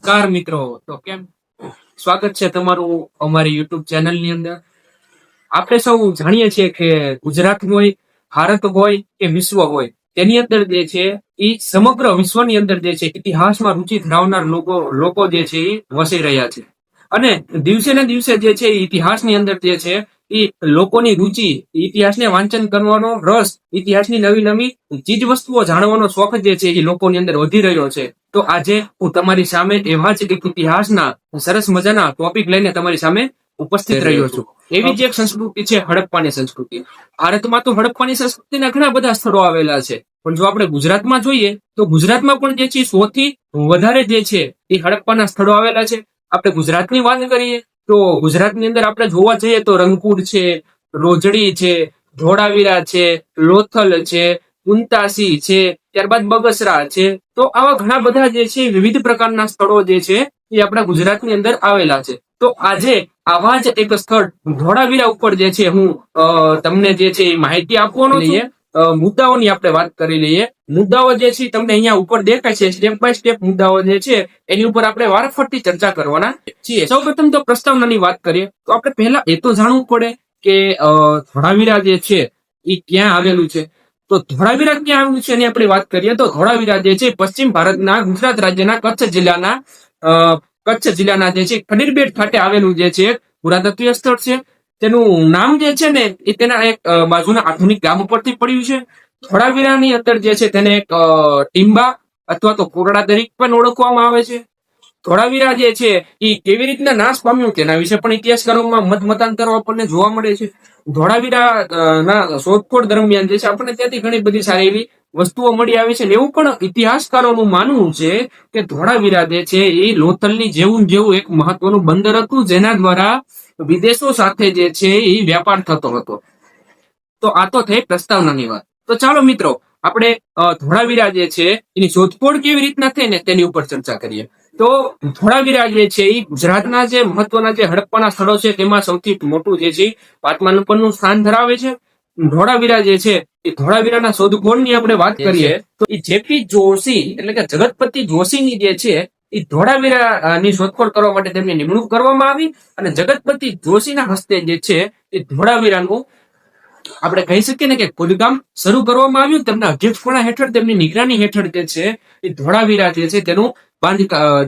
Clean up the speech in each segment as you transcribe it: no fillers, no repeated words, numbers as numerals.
નમસ્કાર મિત્રો. તો કેમ સ્વાગત છે તમારું અમારી યુટ્યુબ ચેનલની અંદર. આપણે સૌ જાણીએ છીએ કે ગુજરાત હોય, ભારત હોય કે વિશ્વ હોય, તેની અંદર જે છે એ સમગ્ર વિશ્વની અંદર જે છે ઇતિહાસમાં રુચિ ધરાવનાર લોકો જે છે એ વસી રહ્યા છે. અને દિવસે ને દિવસે જે છે એ ઇતિહાસની અંદર જે છે એ લોકોની રુચિ, ઇતિહાસને વાંચન કરવાનો રસ, ઇતિહાસની નવી નવી ચીજ વસ્તુઓ જાણવાનો શોખ જે છે એ લોકોની અંદર વધી રહ્યો છે. તો આજે હું તમારી સામે એવા જ એક ઇતિહાસના સરસ મજાના ટોપિક લઈને તમારી સામે ઉપસ્થિત રહ્યો છું. એવી જ એક સંસ્કૃતિ છે હડપ્પાની સંસ્કૃતિ. ભારતમાં તો હડપ્પાની સંસ્કૃતિના ઘણા બધા સ્થળો આવેલા છે, પણ જો આપણે ગુજરાતમાં જોઈએ તો ગુજરાતમાં પણ જે છે સૌથી વધારે જે છે એ હડપ્પાના સ્થળો આવેલા છે. આપણે ગુજરાતની વાત કરીએ તો ગુજરાતની અંદર આપણે જોવા જઈએ તો રંગપુર છે, રોજડી છે, ધોળાવીરા છે, લોથલ છે, કુંતાસી છે, ત્યારબાદ બગસરા છે. તો આવા ઘણા બધા જે છે વિવિધ પ્રકારના સ્થળો જે છે એ આપણા ગુજરાતની અંદર આવેલા છે. તો આજે આવા જ એક સ્થળ ધોળાવીરા ઉપર જે છે હું તમને જે છે માહિતી આપવાનો છું. મુદ્દાઓની આપણે વાત કરી લઈએ. મુદ્દાઓ જે છે તમને અહીંયા ઉપર દેખાય છે, સ્ટેપ બાય સ્ટેપ મુદ્દાઓ જે છે એની ઉપર આપણે વારાફરતી ચર્ચા કરવાના છીએ. સૌપ્રથમ તો પ્રસ્તાવનાની વાત કરીએ તો આપણે પહેલા એ તો જાણવું પડે કે ધોળાવીરા જે છે એ ક્યાં આવેલું છે. તો ધોળાવીરા ક્યાં આવેલું છે એની આપણે વાત કરીએ તો ધોળાવીરા જે છે પશ્ચિમ ભારતના ગુજરાત રાજ્યના કચ્છ જિલ્લાના જે છે ખડીરબેટ ખાતે આવેલું જે છે પુરાતત્વીય સ્થળ છે. તેનું નામ જે છે ને એ તેના એક બાજુના આધુનિક ગામ ઉપરથી પડ્યું છે. ધોળાવીરાની અંદર જે છે તેને એક ટીંબા અથવા તો કોરડા તરીકે પણ ઓળખવામાં આવે છે. ધોળાવીરા જે છે એ કેવી રીતના નાશ પામ્યું તેના વિશે પણ ઇતિહાસકારોમાં મતાંતરો આપણને જોવા મળે છે. ધોળાવીરા ના શોધખોળ દરમિયાન જે છે આપણને ત્યાંથી ઘણી બધી સારી એવી વસ્તુઓ મળી આવી છે. એવું પણ ઇતિહાસકારોનું માનવું છે કે ધોળાવીરા જે છે એ લોથલની જેવું એક મહત્વનું બંદર હતું, જેના દ્વારા વિદેશો સાથે જે છે એ વ્યાપાર થતો હતો. તો આ તો થઈ પ્રસ્તાવનાની વાત. તો ચાલો મિત્રો આપણે ધોળાવીરા જે છે એની શોધખોળ કેવી રીતના થઈ ને તેની ઉપર ચર્ચા કરીએ. તો ધોળાવીરા જે છે એ ગુજરાતના જે મહત્વના જે હડપ્પાના સ્થળો છે તેમાં સૌથી મોટું જે છે 5મા નંબરનું સ્થાન ધરાવે છે. ધોળાવીરા જે છે એ ધોળાવીરાના શોધખોળની આપણે વાત કરીએ તો એ જેપી જોશી એટલે કે જગતપતિ જોશીની જે છે એ ધોળાવીરાની શોધખોળ કરવા માટે તેમની નિમણૂક કરવામાં આવી અને જગતપતિ જોશીના હસ્તે જે છે એ ધોળાવીરાનું આપણે કહી શકીએ ને કે ખોદકામ શરૂ કરવામાં આવ્યું. તેમના અધ્યક્ષપણા હેઠળ, તેમની નિગરાની હેઠળ જે છે એ ધોળાવીરા જે છે તેનું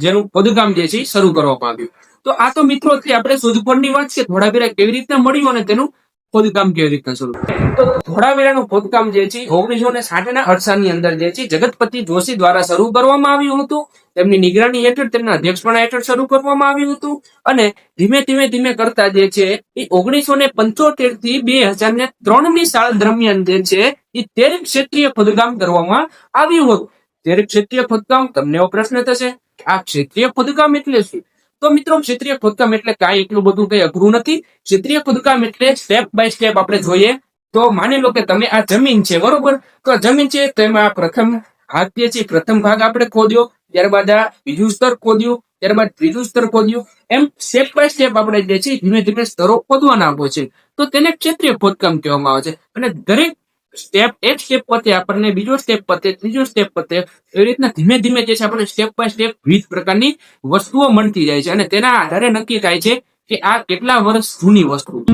જેનું ખોદકામ જે છે શરૂ કરવામાં આવ્યું. તો આ તો મિત્રો આપણે શોધખોળની વાત છે, ધોળાવીરા કેવી રીતના મળ્યું અને તેનું ખોદકામ કેવી રીતના શરૂ. તો ધોળાવીરાનું ખોદકામ જે છે 1960ના અરસાની અંદર જે છે જગતપતિ જોશી દ્વારા શરૂ કરવામાં આવ્યું હતું. તેમની નિગરાની હેઠળ, તેમના અધ્યક્ષપણા હેઠળ શરૂ કરવામાં આવ્યું હતું અને ધીમે કરતા જે છે એ 1975 થી 2003ની સાલ દરમિયાન જે છે એ 13 ક્ષેત્રીય ખોદકામ કરવામાં આવ્યું હતું. 13 ક્ષેત્રીય ખોદકામ. તમને એવો પ્રશ્ન થશે આ ક્ષેત્રીય ખોદકામ એટલે શું? તો મિત્રો ક્ષેત્રીય ખોદકામ એટલે કાંઈ એટલું બધું કઈ અઘરું નથી. ક્ષેત્રીય ખોદકામ એટલે સ્ટેપ બાય સ્ટેપ આપણે જોઈએ તો માની લો કે તમે આ જમીન છે, બરોબર? તો આ જમીન છે તો એમાં પ્રથમ ભાગ જે છે પ્રથમ ભાગ આપણે ખોદ્યો, ત્યારબાદ આ બીજું સ્તર ખોદ્યું, ત્યારબાદ ત્રીજું સ્તર ખોદ્યું. એમ સ્ટેપ બાય સ્ટેપ આપણે જે છે ધીમે સ્તરો ખોદવાના હોય છે. તો તેને ક્ષેત્રીય ખોદકામ કહેવામાં આવે છે. અને દરેક સ્ટેપ, એક સ્ટેપ પતે આપણને બીજો સ્ટેપ પતે, ત્રીજો સ્ટેપ પતે, એવી રીતના ધીમે જે છે આપણને સ્ટેપ બાય સ્ટેપ વિવિધ પ્રકારની વસ્તુઓ મળતી જાય છે અને તેના આધારે નક્કી થાય છે કે આ કેટલા વર્ષ જૂની વસ્તુ.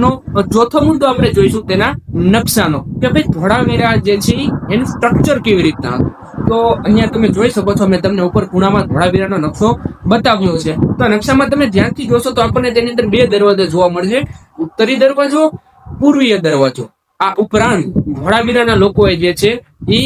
ચોથો મુદ્દો આપણે જોઈશું તેના નકશાનો, કે ભાઈ ધોળાવીરા જે છે એનું સ્ટ્રક્ચર કેવી રીતના હતું. તો અહીંયા તમે જોઈ શકો છો, મેં તમને ઉપર ખૂણામાં ધોળાવીરાનો નકશો બતાવ્યો છે. તો નકશામાં તમે ધ્યાનથી જોશો તો આપણને તેની અંદર 2 દરવાજા જોવા મળશે, ઉત્તરી દરવાજો, પૂર્વીય દરવાજો. આ ઉપરાંત ધોળાવીરાના લોકોએ જે છે એ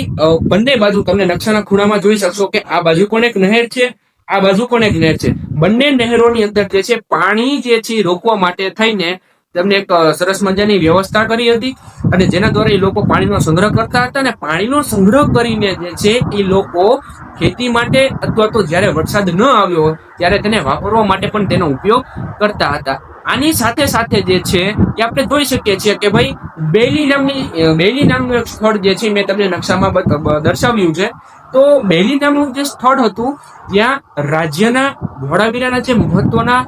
બંને બાજુ તમને નકશાના ખૂણામાં જોઈ શકશો કે આ બાજુ પણ એક નહેર છે, આ બાજુ પણ એક નહેર છે. બંને નહેરોની અંદર જે છે પાણી જે છે રોકવા માટે થઈને તેમને એક સરસ મજાની વ્યવસ્થા કરી હતી અને જેના દ્વારા એ લોકો પાણીનો સંગ્રહ કરતા હતા અને પાણીનો સંગ્રહ કરીને જે છે એ લોકો ખેતી માટે અથવા તો જ્યારે વરસાદ ન આવ્યો ત્યારે તેને વાપરવા માટે પણ તેનો ઉપયોગ કરતા હતા. આની સાથે જે છે એ આપણે જોઈ શકીએ છીએ કે ભાઈ બેલી નામનું એક સ્થળ જે છે મેં તમને નકશામાં દર્શાવ્યું છે. તો બેલી નામનું જે સ્થળ હતું ત્યાં રાજ્યના ધોળાવીરાના જે મહત્વના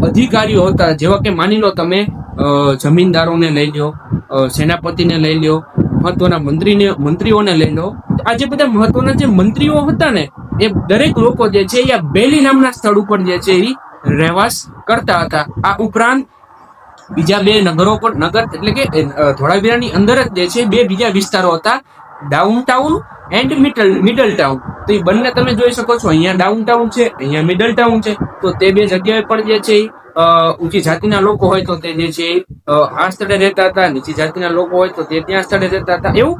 અધિકારીઓ હતા, જેવા કે માની લો તમે જમીનદારોને લઈ લો, સેનાપતિને લઈ લો, મહત્વના મંત્રીઓને લઈ લો. આ જે બધા મહત્વના જે મંત્રીઓ હતા ને એ દરેક લોકો જે છે એ બેલી નામના સ્થળ ઉપર જે છે એ રહેવાસ કરતા હતા. આ ઉપરાંત બીજા બે નગરો પણ નગર એટલે કે ધોળાવીરાની અંદર જ જે છે બે બીજા વિસ્તારો હતા, down town and middle town. તો એ બંને તમે જોઈ શકો છો, અહીંયા ડાઉન ટાઉન છે, અહીંયા મિડલ ટાઉન છે. તો તે બે જગ્યાએ પણ જે છે ઊંચી જાતિના લોકો હોય તો તે જે છે આ સ્થળે રહેતા હતા, નીચી જાતિના લોકો હોય તો તે ત્યાં સ્થળે રહેતા હતા, એવું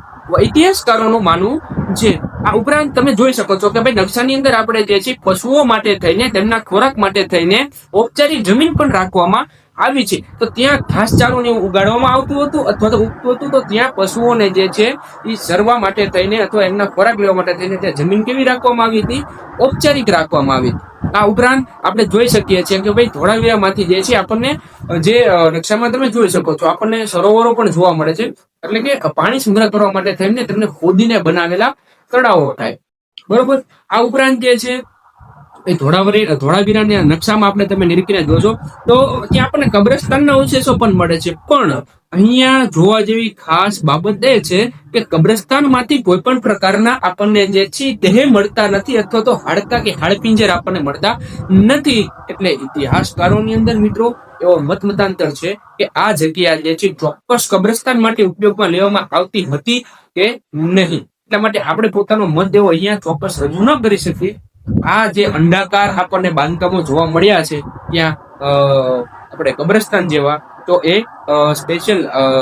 ઇતિહાસકારોનું માનવું છે. આ ઉપરાંત તમે જોઈ શકો છો કે ભાઈ નકશાની અંદર આપણે જે છે પશુઓ માટે થઈને, તેમના ખોરાક માટે થઈને ઔપચારિક જમીન પણ રાખવામાં આવી છે. તો ત્યાં ઘાસચારો ને ઉગાડવામાં આવતું હતું અથવા તો ઉગતું હતું. તો ત્યાં પશુઓને જે છે એ ચરવા માટે થઈને અથવા એમના ખોરાક લેવા માટે થઈને ત્યાં જમીન કેવી રાખવામાં આવી હતી? ઔપચારિક રાખવામાં આવી. આ ઉપરાંત આપણે જોઈ શકીએ છીએ કે ભાઈ ધોળાવીરામાંથી જે છે આપણને જે નકશામાં તમે જોઈ શકો છો, આપણને સરોવરો પણ જોવા મળે છે. એટલે કે પાણી સંગ્રહ કરવા માટે થઈને તેમને ખોદીને બનાવેલા તળાવો થાય, બરોબર. આ ઉપરાંત જે છે એ ધોળાવીરાના નકશામાં આપણે તમે નિરીક્ષીને જોશો તો ત્યાં આપણને કબ્રસ્તાનના અવશેષો પણ મળે છે. પણ અહીંયા જોવા જેવી ખાસ બાબત એ છે કે કબ્રસ્તાનમાંથી કોઈ પણ પ્રકારના આપણને જે છે દેહ મળતા નથી અથવા તો હાડકા કે હાડપિંજર આપણને મળતા નથી. એટલે ઇતિહાસકારોની અંદર મિત્રો એવો મતાંતર છે કે આ જગ્યા જે છે ચોક્કસ કબ્રસ્તાન માટે ઉપયોગમાં લેવામાં આવતી હતી કે નહીં. એટલા માટે આપણે પોતાનો મત એવો અહીંયા ચોક્કસ રજૂ ન કરી શકીએ. આ જે અંડાકાર આપણને બાંધકામો જોવા મળ્યા છે ત્યાં આપણે કબ્રસ્તાન જેવા, તો એ સ્પેશિયલ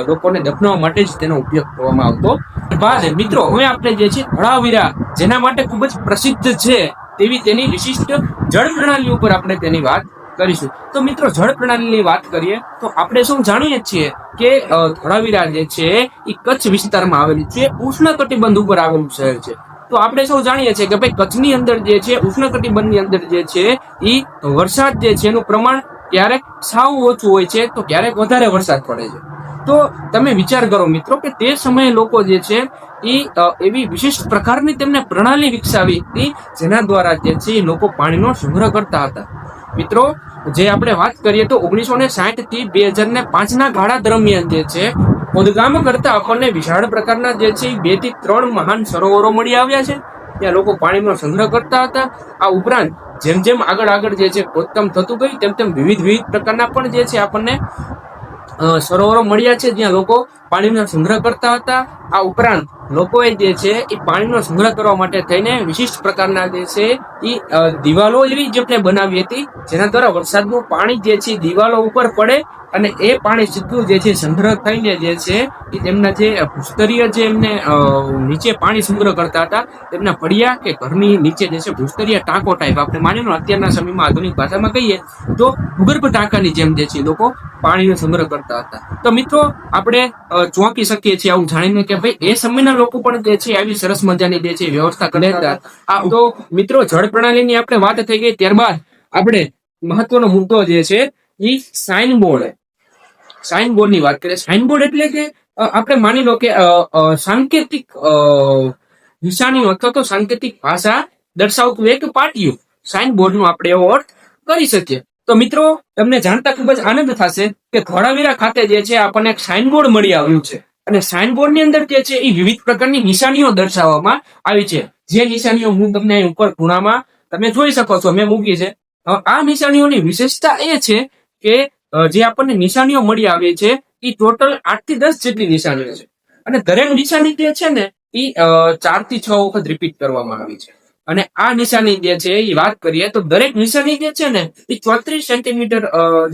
લોકોને દફનાવવા માટે જ તેનો ઉપયોગ કરવામાં આવતો. બાદ મિત્રો હવે આપણે જે છે ધોળાવીરા જેના માટે ખૂબ જ પ્રસિદ્ધ છે તેવી તેની વિશિષ્ટ જળ પ્રણાલી ઉપર આપણે તેની વાત કરીશું. તો મિત્રો જળ પ્રણાલીની વાત કરીએ તો આપણે શું જાણીએ છીએ કે ધોળાવીરા જે છે એ કચ્છ વિસ્તારમાં આવેલું છે, ઉષ્ણકટિબંધ ઉપર આવેલું શહેર છે. તો આપણે સૌ જાણીએ છીએ કે ભાઈ કચ્છની અંદર જે છે ઉષ્ણકટિબંધની અંદર જે છે એ વરસાદ જે છે એનું પ્રમાણ ક્યારેક સાવ ઓછું હોય છે તો ક્યારેક વધારે વરસાદ પડે છે. તો તમે વિચાર કરો મિત્રો કે તે સમયે લોકો જે છે એ એવી વિશિષ્ટ પ્રકારની તેમને પ્રણાલી વિકસાવી હતી જેના દ્વારા જે છે એ લોકો પાણીનો સંગ્રહ કરતા હતા. મિત્રો જે આપણે વાત કરીએ તો 1960 થી 2005 ના ગાળા દરમિયાન જે છે ખોદકામ કરતા આપણને વિશાળ પ્રકારના જે છે 2 થી 3 મહાન સરોવરો મળી આવ્યા છે. ત્યાં લોકો પાણીનો સંગ્રહ કરતા હતા. આ ઉપરાંત જેમ જેમ આગળ જે છે ખોદકામ થતું ગયું તેમ તેમ વિવિધ પ્રકારના પણ જે છે આપણને સરોવરો મળ્યા છે જ્યાં લોકો પાણીનો સંગ્રહ કરતા હતા. આ ઉપરાંત લોકોએ જે છે એ પાણીનો સંગ્રહ કરવા માટે થઈને વિશિષ્ટ પ્રકારના જે છે એ દિવાલો એવી જેમને બનાવી હતી જેના દ્વારા વરસાદનું પાણી જે છે દિવાલો ઉપર પડે અને એ પાણી સીધું જે છે સંગ્રહ થઈને જે છે એ તેમના જે ભૂસ્તરીય જે એમને નીચે પાણી સંગ્રહ કરતા હતા તેમના ફળિયા કે ઘરની નીચે જે છે ભૂસ્તરીય ટાંકો ટાઈપ આપણે માની લો અત્યારના સમયમાં આધુનિક ભાષામાં કહીએ તો ભૂગર્ભ ટાંકાની જેમ જે છે લોકો પાણીનો સંગ્રહ કરતા હતા. તો મિત્રો આપણે ચોંકી શકીએ છીએ આવું જાણીને કે ભાઈ એ સમયના લોકો પણ જે છે આવી સરસ મજાની જે છે વ્યવસ્થા કરતા. તો મિત્રો જળ પ્રણાલીની આપણે વાત થઈ ગઈ, ત્યારબાદ આપણે મહત્વનો મુદ્દો જે છે એ સાઇન બોર્ડની વાત કરીએ. સાઇન બોર્ડ એટલે કે આપણે માની લો કે સાંકેતિક નિશાનીઓ અથવા તો સાંકેતિક ભાષા દર્શાવતું એક પાટિયું, સાઇન બોર્ડનો આપણે એવો અર્થ કરી શકીએ. તો મિત્રો તમને જાણતા ખૂબ જ આનંદ થશે કે ધોળાવીરા ખાતે જે છે આપણને એક સાઇન બોર્ડ મળી આવ્યું છે અને સાઇન બોર્ડની અંદર જે છે એ વિવિધ પ્રકારની નિશાનીઓ દર્શાવવામાં આવી છે. જે નિશાનીઓ હું તમને અહીં ઉપર ખૂણામાં તમે જોઈ શકો છો મેં મૂકી છે. આ નિશાનીઓની વિશેષતા એ છે કે જે આપણને નિશાનીઓ મળી આવી છે એ ટોટલ 8 થી 10 જેટલી નિશાનીઓ છે અને દરેક નિશાની જે છે ને એ 4 થી 6 વખત રિપીટ કરવામાં આવી છે. અને આ નિશાની જે છે એ વાત કરીએ તો દરેક નિશાની જે છે ને એ 34 સેન્ટીમીટર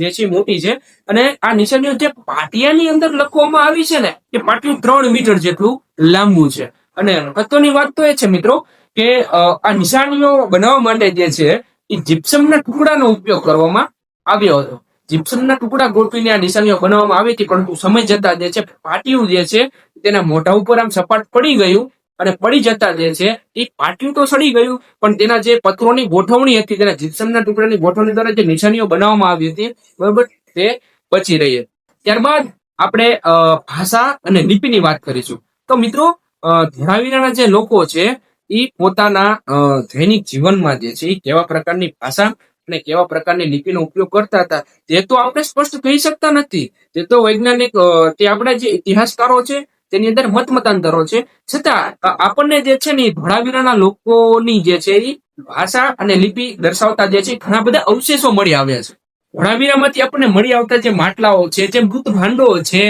જે છે મોટી છે અને આ નિશાનીઓ જે પાટિયાની અંદર લખવામાં આવી છે ને એ પાટિયું 3 મીટર જેટલું લાંબુ છે. અને મહત્વની વાત તો એ છે મિત્રો કે આ નિશાનીઓ બનાવવા માટે જે છે એ જીપ્સમના ટુકડાનો ઉપયોગ કરવામાં આવ્યો હતો. જીપ્સમના ટુકડા ગોઠવીને આ નિશાનીઓ બનાવવામાં આવી હતી, પરંતુ સમય જતા જે છે પાટિયું જે છે તેના મોઢા ઉપર આમ સપાટ પડી ગયું અને પડી જતા જે છે એ પાટિયું તો સડી ગયું પણ તેના જે પથ્થરોની ગોઠવણી હતી, તેના જીપ્સમના ટુકડાની ગોઠવણી દ્વારા જે નિશાનીઓ બનાવવામાં આવી હતી બરોબર તે બચી રહી. ત્યારબાદ આપણે ભાષા અને લિપિની વાત કરીશું. તો મિત્રો ધોળાવીરાના જે લોકો છે એ પોતાના દૈનિક જીવનમાં જે છે એ કેવા પ્રકારની ભાષા અને કેવા પ્રકારની લિપિનો ઉપયોગ કરતા હતા તે તો આપણે સ્પષ્ટ કહી શકતા નથી. તે તો વૈજ્ઞાનિક તે આપણા જે ઇતિહાસકારો છે તેની અંદર મતાંતરો છે. છતાં આપણને જે છે ને ધોળાવીરાના લોકોની જે છે એ ભાષા અને લિપિ દર્શાવતા જે છે ઘણા બધા અવશેષો મળી આવ્યા છે. ધોળાવીરામાંથી આપણને મળી આવતા જે માટલાઓ છે, જે મૃત ભાંડો છે,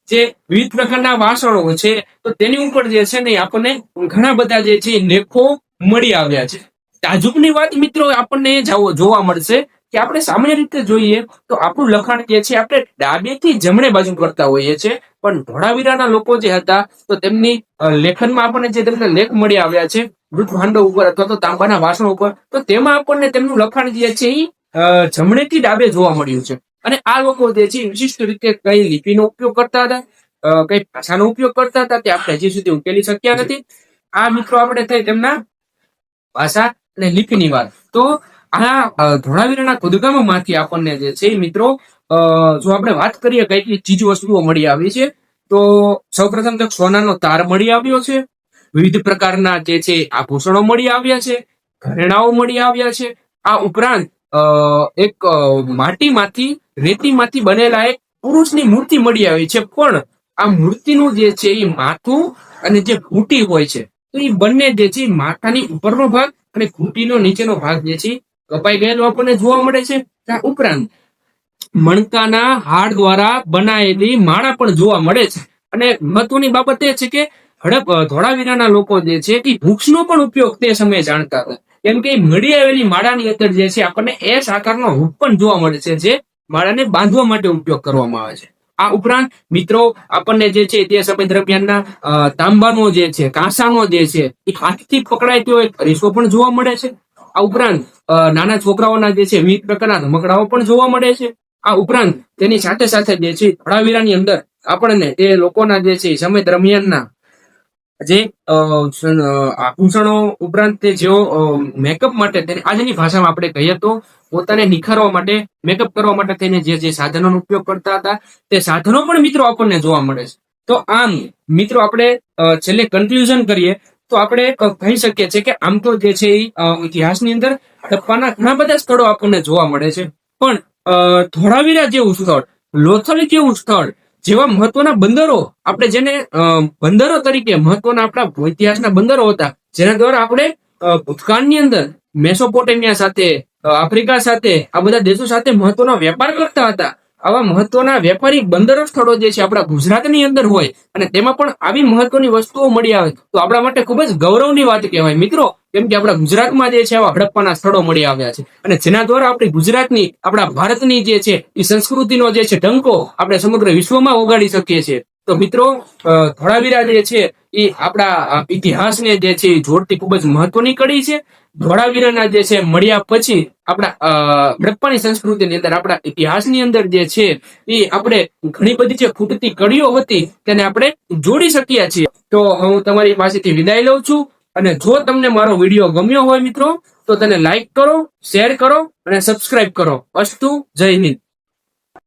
જે વિવિધ પ્રકારના વાસણો છે, તો તેની ઉપર જે છે ને આપણને ઘણા બધા જે છે લેખો મળી આવ્યા છે. તાજુબની વાત મિત્રો આપણને જોવા મળશે કે આપણે સામાન્ય રીતે જોઈએ તો આપણું લખાણ જે છે આપણે ડાબેથી જમણે બાજુ કરતા હોઈએ છીએ, પણ ધોળાવીરાના લોકો જે હતા તો તેમની લેખનમાં આપણને જે તેમને લેખ મળી આવ્યા છે મૃત ભાંડો ઉપર અથવા તો તાંબાના વાસણો ઉપર, તો તેમાં આપણને તેમનું લખાણ જે છે એ જમણેથી ડાબે જોવા મળ્યું છે. અને આ લોકો જે છે વિશિષ્ટ રીતે કઈ લિપિનો ઉપયોગ કરતા હતા, કઈ ભાષાનો ઉપયોગ કરતા હતા તે આપણે હજી સુધી ઉકેલી શક્યા નથી. આ મિત્રો આપણે થઈ તેમના ભાષા અને લિપિની વાત. તો આ ધોળાવીરાના ખોદકામમાંથી આપણને જે છે મિત્રો જો આપણે વાત કરીએ કઈ કઈ ચીજ વસ્તુઓ મળી આવી છે, તો સૌપ્રથમ તો સોનાનો તાર મળી આવ્યો છે, વિવિધ પ્રકારના જે છે આભૂષણો મળી આવ્યા છે, ઘરેણાઓ મળી આવ્યા છે. આ ઉપરાંત એક માટીમાંથી રેતીમાંથી બનેલા એક પુરુષની મૂર્તિ મળી આવી છે, પણ આ મૂર્તિનું જે છે એ માથું અને જે ઘૂંટી હોય છે તો એ બંને જે છે માથાની ઉપરનો ભાગ અને ઘૂંટીનો નીચેનો ભાગ જે છે કપાઈ ગયેલો આપણને જોવા મળે છે. આ ઉપરાંત મણકાના હાડ દ્વારા બનાવેલી માળા પણ જોવા મળે છે. અને મહત્વની બાબત એ છે કે ધોળાવીરાના લોકો જે છે એ વૃક્ષનો પણ ઉપયોગ તે સમયે જાણતા હતા, કેમ કે મળી આવેલી માળાની અંદર જે છે આપણને એસ આકારનો હૂક પણ જોવા મળે છે, જે માળાને બાંધવા માટે ઉપયોગ કરવામાં આવે છે. આ ઉપરાંત મિત્રો આપણને જે છે તે સમય દરમિયાનના તાંબાનો જે છે, કાંસાનો જે છે એ હાથથી પકડાય તેવો એક અરીસો પણ જોવા મળે છે. આ ઉપરાંત નાના છોકરાઓના જે છે વિવિધ પ્રકારના રમકડાઓ પણ જોવા મળે છે. આ ઉપરાંત તેની સાથે સાથે જે છે ધોળાવીરાની અંદર આપણને તે લોકોના જે છે સમય દરમિયાનના જે આભૂષણો ઉપરાંત તે જેઓ મેકઅપ માટે આજની ભાષામાં આપણે કહીએ તો પોતાને નિખારવા માટે, મેકઅપ કરવા માટે થઈને જે સાધનોનો ઉપયોગ કરતા હતા તે સાધનો પણ મિત્રો આપણને જોવા મળે છે. તો આમ મિત્રો આપણે છેલ્લે કન્ક્લુઝન કરીએ તો આપણે કહી શકીએ છીએ કે આમ તો જે છે એ ઇતિહાસની અંદર હડપ્પાના ઘણા બધા સ્થળો આપણને જોવા મળે છે, પણ ધોળાવીરા જેવું સ્થળ, લોથલ જેવું સ્થળ જેવા મહત્વના બંદરો, આપણે જેને બંદરો તરીકે મહત્વના આપણા ઇતિહાસના બંદરો હતા, જેના દ્વારા આપણે ભૂતકાળની અંદર મેસોપોટેમિયા સાથે, આફ્રિકા સાથે, આ બધા દેશો સાથે મહત્વનો વેપાર કરતા હતા. આવા મહત્વના વેપારી બંદરો સ્થળો જે છે આપણા ગુજરાતની અંદર હોય અને તેમાં પણ આવી મહત્વની વસ્તુઓ મળી આવે તો આપણા માટે ખૂબ જ ગૌરવની વાત કહેવાય મિત્રો, કેમ કે આપણા ગુજરાતમાં જે છે આવા હડપ્પાના સ્થળો મળી આવ્યા છે અને જેના દ્વારા આપણી ગુજરાતની, આપણા ભારતની જે છે એ સંસ્કૃતિનો જે છે ડંકો આપણે સમગ્ર વિશ્વમાં ઓગાળી શકીએ છીએ. તો મિત્રો ધોળાવીરા જે છે એ આપણા ઇતિહાસને જે છે જોડતી ખૂબ જ મહત્વની કડી છે. ધોળાવીરાના જે છે મળ્યા પછી આપણા હડપ્પાની સંસ્કૃતિની અંદર, આપણા ઇતિહાસની અંદર જે છે એ આપણે ઘણી બધી જે ખૂટતી કડીઓ હતી તેને આપણે જોડી શકીએ છીએ. તો હું તમારી પાસેથી વિદાય લઉં છું અને જો તમને મારો વિડીયો ગમ્યો હોય મિત્રો તો તેને લાઈક કરો, શેર કરો અને સબસ્ક્રાઇબ કરો. અસ્તુ, જય હિન્દ.